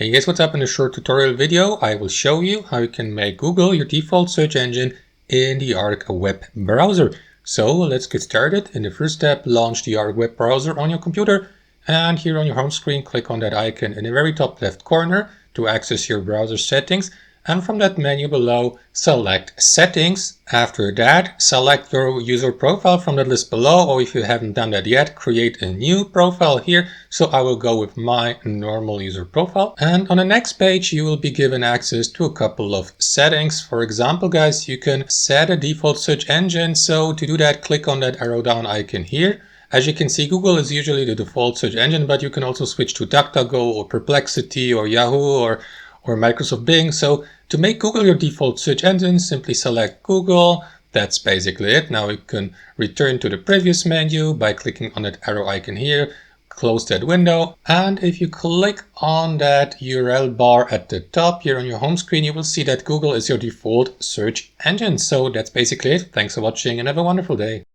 Hey guys, what's up? In a short tutorial video, I will show you how you can make Google your default search engine in the Arc web browser. So let's get started. In the first step, launch the Arc web browser on your computer. And here on your home screen, click on that icon in the very top left corner to access your browser settings. And from that menu below, select Settings. After that, select your user profile from that list below, or if you haven't done that yet, create a new profile here. So I will go with my normal user profile. And on the next page, you will be given access to a couple of settings. For example, guys, you can set a default search engine. So to do that, click on that arrow down icon here. As you can see, Google is usually the default search engine, but you can also switch to DuckDuckGo or Perplexity or Yahoo or Microsoft Bing. So to make Google your default search engine, simply select Google. That's basically it. Now you can return to the previous menu by clicking on that arrow icon here, close that window. And if you click on that URL bar at the top here on your home screen, you will see that Google is your default search engine. So that's basically it. Thanks for watching and have a wonderful day.